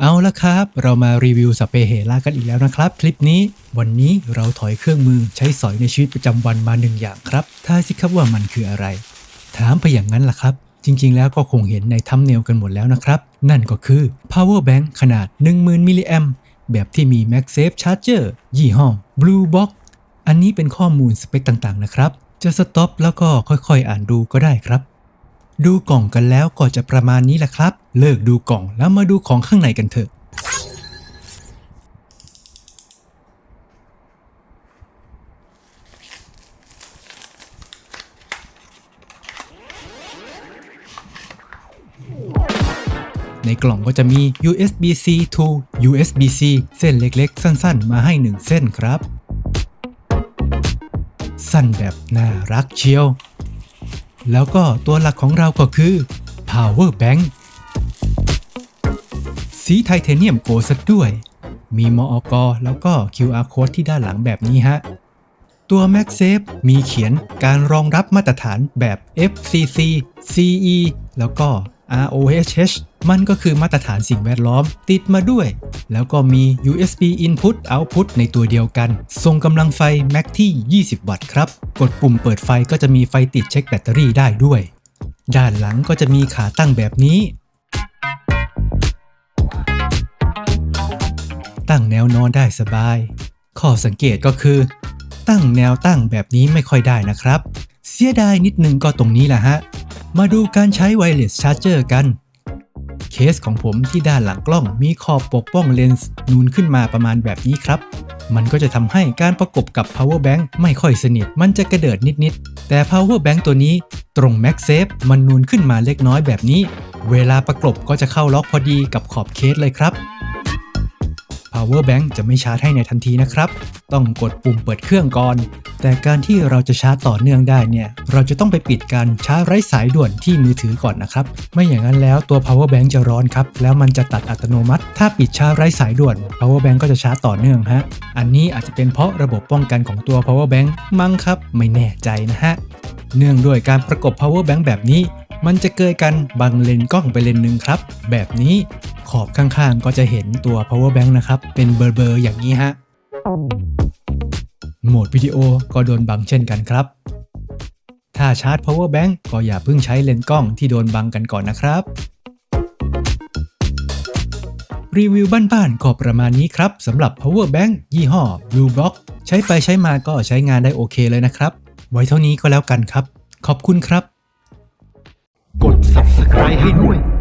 เอาละครับเรามารีวิวสเปรย์เฮล่ากันอีกแล้วนะครับคลิปนี้วันนี้เราถอยเครื่องมือใช้สอยในชีวิตประจำวันมาหนึ่งอย่างครับทายสิครับว่ามันคืออะไรถามไปอย่างนั้นล่ะครับจริงๆแล้วก็คงเห็นในทัมเนลกันหมดแล้วนะครับนั่นก็คือ power bank ขนาด 10,000 มิลลิแอมป์แบบที่มี MagSafe Charger ยี่ห้อ Blue Box อันนี้เป็นข้อมูลสเปคต่างๆนะครับจะสต็อปแล้วก็ค่อยๆอ่านดูก็ได้ครับดูกล่องกันแล้วก็จะประมาณนี้แหละครับเลิกดูกล่องแล้วมาดูของข้างในกันเถอะในกล่องก็จะมี USB-C to USB-C เส้นเล็กๆสั้นๆมาให้1เส้นครับสั้นแบบน่ารักเชียวแล้วก็ตัวหลักของเราก็คือ power bank สีไทเทเนียมโกลด์ด้วยมีมอก.แล้วก็ QR code ที่ด้านหลังแบบนี้ฮะตัว MagSafe มีเขียนการรองรับมาตรฐานแบบ FCC CE แล้วก็ RoHS มันก็คือมาตรฐานสิ่งแวดล้อมติดมาด้วย แล้วก็มี USB Input Output ในตัวเดียวกันส่งกำลังไฟ Max ที่20 วัตต์ครับกดปุ่มเปิดไฟก็จะมีไฟติดเช็คแบตเตอรี่ได้ด้วยด้านหลังก็จะมีขาตั้งแบบนี้ตั้งแนวนอนได้สบายข้อสังเกตก็คือตั้งแนวตั้งแบบนี้ไม่ค่อยได้นะครับเสียดายนิดนึงก็ตรงนี้แหละฮะมาดูการใช้ไวเลสชาร์จเจอร์กันเคสของผมที่ด้านหลังกล้องมีขอบปกป้องเลนส์นูนขึ้นมาประมาณแบบนี้ครับมันก็จะทำให้การประกบกับ power bank ไม่ค่อยสนิทมันจะกระเดิดนิดๆแต่ power bank ตัวนี้ตรง MagSafe มันนูนขึ้นมาเล็กน้อยแบบนี้เวลาประกบก็จะเข้าล็อกพอดีกับขอบเคสเลยครับpower bank จะไม่ชาร์จให้ในทันทีนะครับต้องกดปุ่มเปิดเครื่องก่อนแต่การที่เราจะชาร์จต่อเนื่องได้เนี่ยเราจะต้องไปปิดการชาร์จไร้สายด่วนที่มือถือก่อนนะครับไม่อย่างนั้นแล้วตัว power bank จะร้อนครับแล้วมันจะตัดอัตโนมัติถ้าปิดชาร์จไร้สายด่วน power bank ก็จะชาร์จต่อเนื่องฮะอันนี้อาจจะเป็นเพราะระบบป้องกันของตัว power bank มั้งครับไม่แน่ใจนะฮะเนื่องด้วยการประกบ power bank แบบนี้มันจะเกยกันบังเลนส์กล้องไปเลนส์นึงครับแบบนี้ขอบข้างๆก็จะเห็นตัว power bank นะครับเป็นเบลอๆอย่างนี้ฮะโหมดวิดีโอก็โดนบังเช่นกันครับถ้าชาร์จ power bank ก็อย่าเพิ่งใช้เลนส์กล้องที่โดนบังกันก่อนนะครับรีวิวบ้านๆก็ประมาณนี้ครับสำหรับ power bank ยี่ห้อ Blue Box ใช้ไปใช้มาก็ใช้งานได้โอเคเลยนะครับไว้เท่านี้ก็แล้วกันครับขอบคุณครับกด Subscribe ให้ด้วย